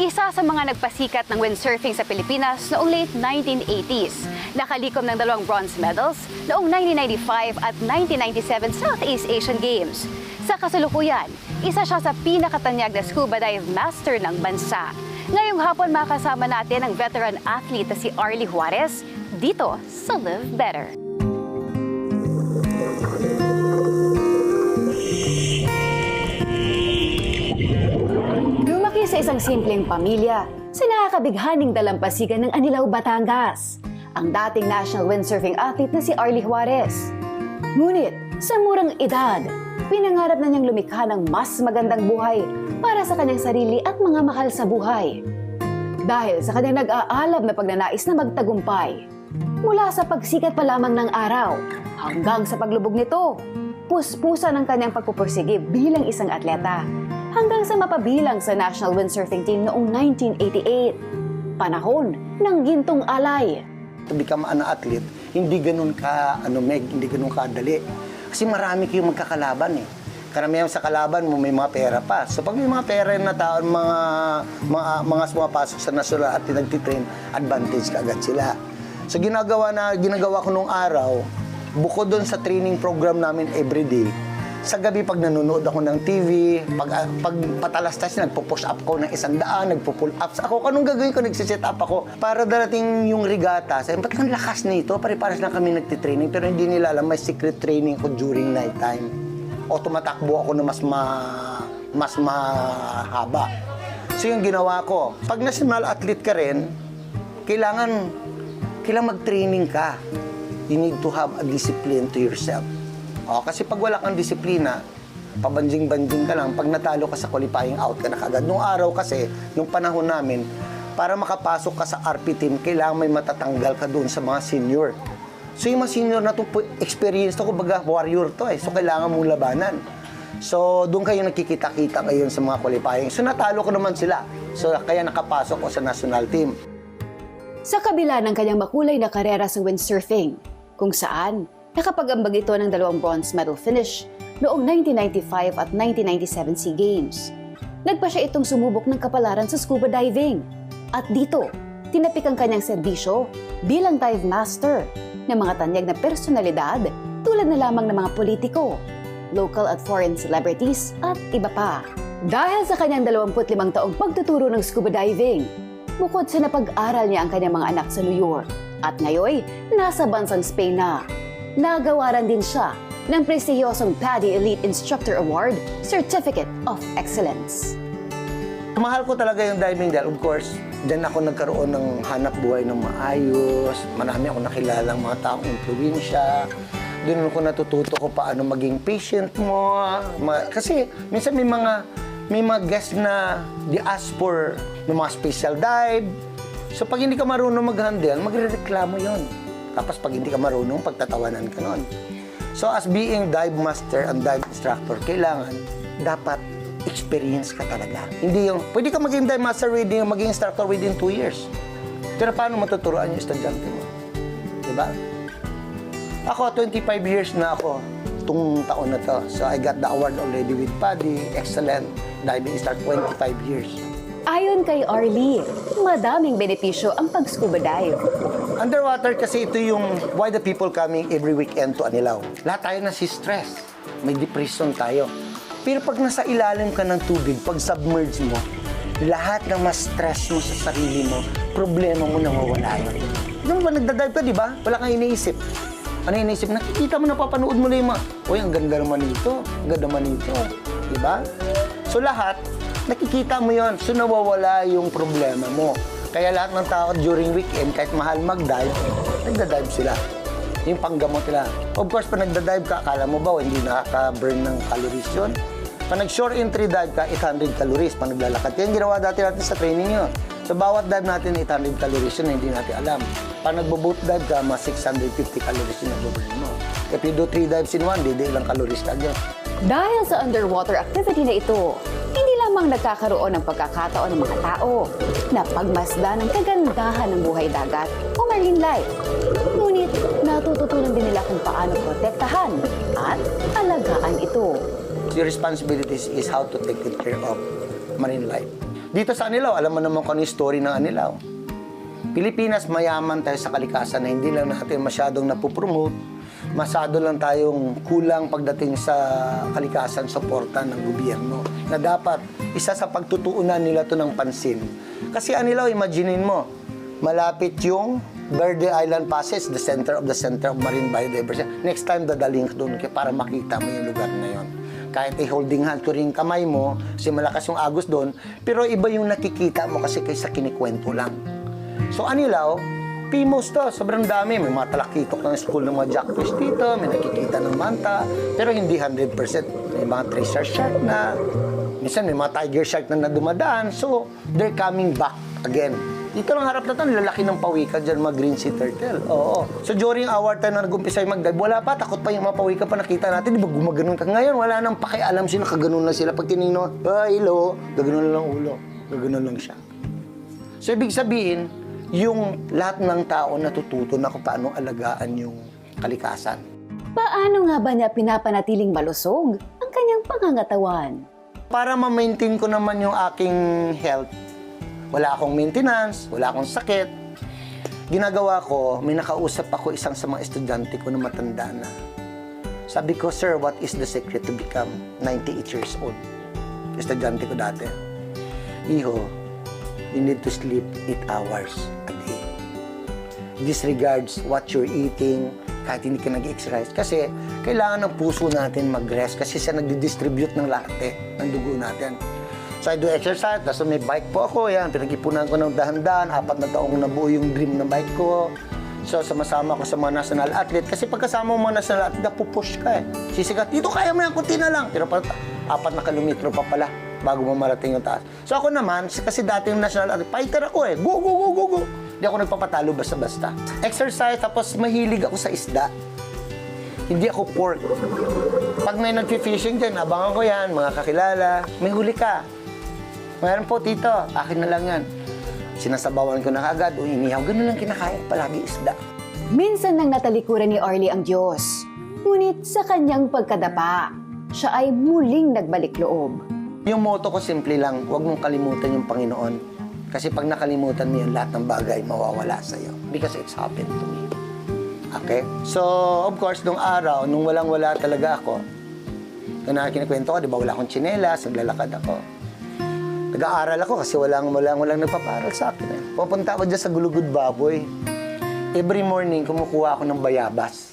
Isa sa mga nagpasikat ng windsurfing sa Pilipinas noong late 1980s. Nakalikom ng 2 bronze medals noong 1995 at 1997 Southeast Asian Games. Sa kasalukuyan, isa siya sa pinakatanyag na scuba dive master ng bansa. Ngayong hapon makasama natin ang veteran athlete na si Arlie Juarez dito sa Live Better. Lumaki sa isang simpleng pamilya sa nakakabighaning dalampasigan ng Anilao, Batangas, ang dating national windsurfing athlete na si Arlie Juarez. Ngunit sa murang edad, pinangarap na niyang lumikha ng mas magandang buhay para sa kanyang sarili at mga mahal sa buhay. Dahil sa kanyang nag-aalab na pagnanais na magtagumpay, mula sa pagsikat pa lamang ng araw hanggang sa paglubog nito, puspusan ng kanyang pagpupursige bilang isang atleta hanggang sa mapabilang sa national windsurfing team noong 1988, panahon ng gintong alay. To become an athlete, hindi ganun hindi ganun kadali. Kasi marami kayong magkakalaban eh. Karamihan sa kalaban mo may mga pera pa. So pag may mga pera na tao, mga pumapasok sa national at nagtitrain, advantage kaagad sila. So ginagawa ko nung araw, bukod doon sa training program namin everyday, sa gabi pag nanonood ako ng TV, pag patalastas, nagpo-push up ko ng 100, nagpo-pull ups ako. Anong gagawin ko? Nagsiset up ako para darating yung regata. Sabi, ba't ang lakas nito? Pare-pares lang kami nagtitraining, pero hindi nila alam may secret training ko during night time. O tumatakbo ako na mas mahaba. So yung ginawa ko, pag national athlete ka rin, kailangan mag-training ka. You need to have a discipline to yourself. Kasi pag wala kang disiplina, pabanjing-banjing ka lang, pag natalo ka sa qualifying out ka na kagad. Nung araw kasi, nung panahon namin, para makapasok ka sa RP team, kailangan may matatanggal ka doon sa mga senior. So yung mga senior na ito, experience to, kumbaga warrior to eh. So kailangan mong labanan. So doon kayo nakikita-kita ngayon sa mga qualifying. So natalo ko naman sila. So kaya nakapasok ko sa national team. Sa kabila ng kanyang makulay na karera sa windsurfing, kung saan nakapag-ambag ito ng 2 bronze medal finish noong 1995 at 1997 SEA Games. Nagpa siya itong sumubok ng kapalaran sa scuba diving. At dito, tinapik ang kanyang serbisyo bilang dive master ng mga tanyag na personalidad tulad na lamang ng mga politiko, local at foreign celebrities at iba pa. Dahil sa kanyang 25 taong pagtuturo ng scuba diving, bukod sa napag-aral niya ang kanyang mga anak sa New York at ngayon nasa bansang Spain na, nagawaran din siya ng prestiyosong PADI Elite Instructor Award Certificate of Excellence. Mahal ko talaga yung diving dahil, of course, dyan ako nagkaroon ng hanap buhay ng maayos. Marami ako nakilalang mga taong impluwensya. Doon ako natututo ko paano maging patient mo. Kasi minsan may mga guests na di-ask for ng mga special dive. So pag hindi ka marunong mag-handle, magre-reklamo yon. Tapos pag hindi ka marunong, pagtatawanan ka nun. So as being dive master and dive instructor, kailangan dapat experience ka talaga. Hindi yung, pwede ka maging dive master maging instructor within 2 years. Pero paano matuturuan yung estudyante mo? Diba? Ako, 25 years na ako itong taon na to. So I got the award already with PADI, Excellent Diving Instructor, 25 years. Ayon kay Arlie, madaming benepisyo ang pag-scuba dive. Underwater kasi ito yung why the people coming every weekend to Anilao. Lahat tayo nasi-stress. May depression tayo. Pero pag nasa ilalim ka ng tubig, pag submerge mo, lahat ng mas stress mo sa sarili mo, problema mo nawawala yun. Yung ba nagdadive ka, di ba? Wala kang iniisip. Ano yung iniisip? Nakikita mo, napapanood mo lang yung uy, ang ganda naman nito. Ang ganda naman nito. Di ba? So lahat, nakikita mo yon, so nawawala yung problema mo. Kaya lahat ng tao during weekend, kahit mahal mag-dive, nagda-dive sila. Yung panggamot nila. Of course, pag nagda-dive ka, akala mo ba hindi nakaka-burn ng calories yun? Pag nag-shore entry dive ka, 800 calories. Pag naglalakad, yan ginawa dati natin sa training yun. So bawat dive natin, 800 calories yun, hindi natin alam. Pag nagbo-boat dive ka, mga 650 calories yung nagbo-burn mo. If you do 3 dives in 1 day, ilang calories ka dyan. Dahil sa underwater activity na ito, hindi lamang nagkakaroon ng pagkakataon ng mga tao na pagmasdan ng kagandahan ng buhay dagat o marine life. Ngunit natututunan din nila kung paano protektahan at alagaan ito. Your responsibilities is how to take good care of marine life. Dito sa Anilao, alam mo naman kung ano yung story ng Anilao. Pilipinas, mayaman tayo sa kalikasan na hindi lang natin masyadong napopromote. Masyado lang tayong kulang pagdating sa kalikasan, suporta ng gobyerno. Na dapat, isa sa pagtutuunan nila to ng pansin. Kasi Anilao, imaginein mo, malapit yung Verde Island Passage, the center of marine biodiversity. Next time, dadaling ka doon para makita mo yung lugar na yon. Kahit i-holding hand ko rin kamay mo, kasi malakas yung agos doon, pero iba yung nakikita mo kasi kaysa kinikwento lang. So Anilao, PMOS to, sobrang dami. May mga talakitok ng school ng mga jackfish dito, may nakikita ng manta, pero hindi 100%. May mga tracer shark na, minsan may mga tiger shark na dumadaan, so they're coming back again. Dito lang harap na ito, lalaki ng pawikan dyan, mga green sea turtle. Oo. So during our time na nag-umpisa yung mag-dive, wala pa, takot pa yung mga pawikan pa nakita natin. Di ba gumaganon ka? Ngayon, wala nang pakialam sila, kaganon na sila. Pag tinignan, hello, gaganon lang ulo. Gaganon lang siya. So ibig sabihin, yung lahat ng tao natututo na kung paano alagaan yung kalikasan. Paano nga ba niya pinapanatiling malusog ang kanyang pangangatawan? Para ma-maintain ko naman yung aking health, wala akong maintenance, wala akong sakit. Ginagawa ko, may nakausap ako isang sa mga estudyante ko na matanda na. Sabi ko, sir, what is the secret to become 98 years old? Estudyante ko dati. Iho, you need to sleep 8 hours a day. Disregards what you're eating, kahit hindi ka nag-exercise. Kasi kailangan ng puso natin mag-rest kasi siya nagdi-distribute ng latte ng dugo natin. So I do exercise, tapos may bike po ako, yan, pinag-ipunan ko ng dahan-dahan, 4 na taong nabuo yung dream ng bike ko. So sama-sama ko sa mga national athlete, kasi pagkasama mo mga national athlete, napupush ka eh. Sisigat, dito kaya mo yan, kunti na lang. Pero 4 na kilometro pa pala bago mo marating yung taas. So ako naman, kasi dati yung national athlete, fighter ako eh, go, go, go, go, go. Hindi ako nagpapatalo basta-basta. Exercise, tapos mahilig ako sa isda. Hindi ako pork. Pag may nag-fishing dyan, abangan ko yan, mga kakilala, may huli ka. Mayroon po, tito, akin na lang yan. Sinasabawan ko na agad, o inihaw, ganun lang kinakain, palagi isda. Minsan nang natalikuran ni Arlie ang Diyos, ngunit sa kanyang pagkadapa, siya ay muling nagbalik loob. Yung motto ko simple lang, huwag mong kalimutan yung Panginoon. Kasi pag nakalimutan mo yun, lahat ng bagay mawawala sa'yo. Because it's happened to me. Okay? So, of course, nung araw, nung walang-wala talaga ako, kinakwento ko, di ba, wala akong tsinelas, naglalakad ako. Nag-aaral ako kasi walang nagpaparal sa akin. Eh. Pupunta ako dyan sa Gulugud Baboy. Every morning, kumukuha ako ng bayabas.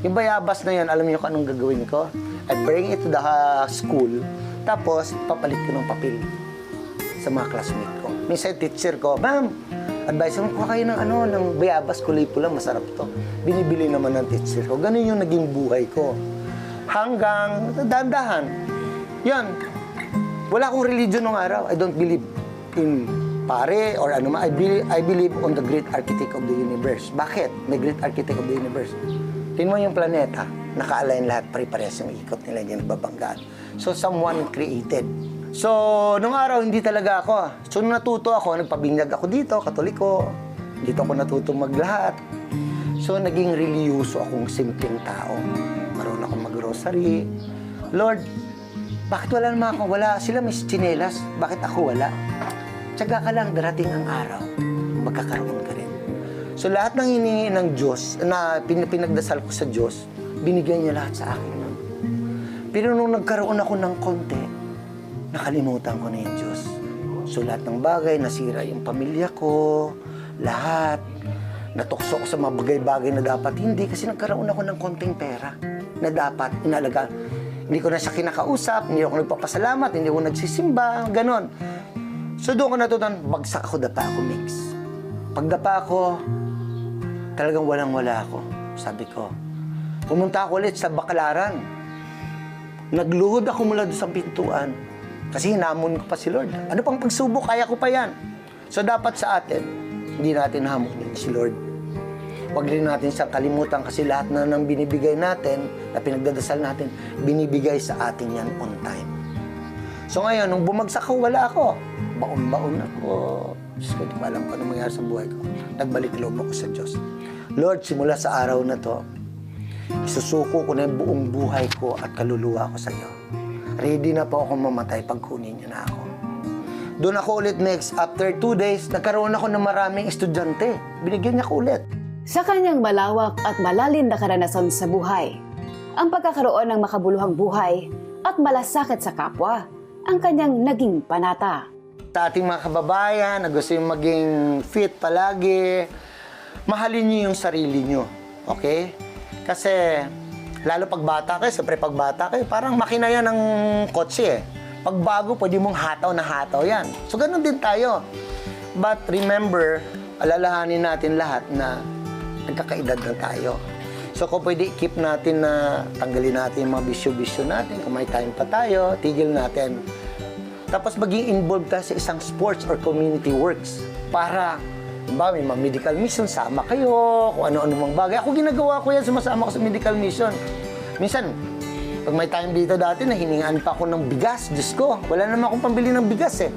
Yung bayabas na yun, alam niyo kung anong gagawin ko? I bring it to the school, tapos papalit ko ng papel sa mga classmate ko. Minsan teacher ko, ma'am, advice mo, kuha kayo ng bayabas, kulay pula, masarap to. Binibili naman ng teacher ko. Ganun yung naging buhay ko. Hanggang dahan-dahan. Yan. Wala akong religion nung araw. I don't believe in pare or ano man. I believe on the great architect of the universe. Bakit? May great architect of the universe. Tingnan mo yung planeta. Naka-align lahat, pare-pares yung ikot nila, yung nagbabanggaan. So, someone created. So, nung araw, hindi talaga ako. So, nung natuto ako, nagpabinyag ako dito, Katoliko. Dito ako natuto maglahat. So, naging reliyoso akong simpleng tao. Marunong akong mag-grocery. Lord, bakit wala naman ako? Wala sila, may tsinelas. Bakit ako wala? Tsaga ka lang, darating ang araw. Magkakaroon ka rin. So lahat ng hinihingi ng Diyos, na pinagdasal ko sa Diyos, binigay niya lahat sa akin. Pero nung nagkaroon ako ng konti, nakalimutan ko na yung Diyos. So lahat ng bagay, nasira yung pamilya ko, lahat. Natukso ko sa mga bagay-bagay na dapat hindi kasi nagkaroon ako ng konting pera na dapat inalagaan. Hindi ko na siya kinakausap, hindi ako nagpapasalamat, hindi ako nagsisimba, ganon. So doon ko natutunan, bagsak ako, dapa ako, mix. Pagdapa ako, talagang walang-wala ako. Sabi ko, pumunta ako ulit sa Baclaran. Nagluhod ako mula doon sa pintuan. Kasi hinamon ko pa si Lord. Ano pang pagsubok, kaya ko pa yan. So dapat sa atin, hindi natin hamunin si Lord. Huwag rin natin siyang kalimutan kasi lahat na nang binibigay natin, na pinagdadasal natin, binibigay sa atin yan on time. So ngayon, nung bumagsak ako, wala ako. Baon-baon ako. Diyos ko, di ko alam kung ano mangyari sa buhay ko. Nagbalik loob ako sa Diyos. Lord, simula sa araw na to, isusuko ko na yung buong buhay ko at kaluluwa ko sa iyo. Ready na po ako mamatay pag kunin niyo na ako. Doon ako ulit next, after 2 days, nagkaroon ako ng maraming estudyante. Binigyan niya ko ulit. Sa kanyang malawak at malalim na karanasan sa buhay, ang pagkakaroon ng makabuluhang buhay at malasakit sa kapwa, ang kanyang naging panata. Sa ating mga kababayan na gusto yung maging fit palagi, mahalin niyo yung sarili niyo. Okay? Kasi, lalo pag bata kayo, siyempre pag bata kayo, parang makina yan ng kotse eh. Pag bago, pwede mong hataw na hataw yan. So, ganun din tayo. But remember, alalahanin natin lahat na nagkakaedad na tayo. So, kung pwede i-keep natin na tanggalin natin yung mga bisyo-bisyo natin, kung may time pa tayo, tigil natin. Tapos maging involved tayo sa isang sports or community works para, may mga medical mission, sama kayo, kung ano-ano mang bagay. Ako ginagawa ko yan, sumasama ko sa medical mission. Minsan, pag may time dito dati, nahiningaan pa ako ng bigas. Diyos ko, wala naman akong pambili ng bigas eh.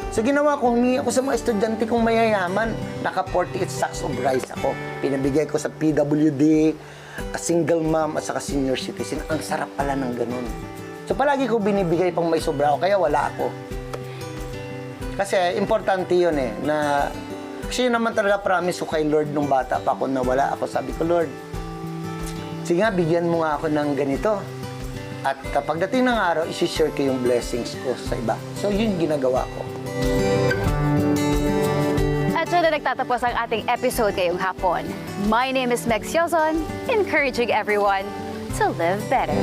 So ginawa ko, humingi ako sa mga estudyante kong mayayaman. Naka 48 sacks of rice ako. Pinabigay ko sa PWD, a single mom at saka senior citizen. Ang sarap pala ng ganun. So palagi ko binibigay pang may sobra ako, kaya wala ako. Kasi importante yun eh, na kasi yun naman talaga promise ko kay Lord nung bata pa ako na wala ako. Sabi ko, Lord, sige nga, bigyan mo nga ako ng ganito. At kapag dating ng araw, isi-share ko yung blessings ko sa iba. So yun yung ginagawa ko. At dyan na nagtatapos ang ating episode ngayong hapon. My name is Meg Siozon, encouraging everyone to live better.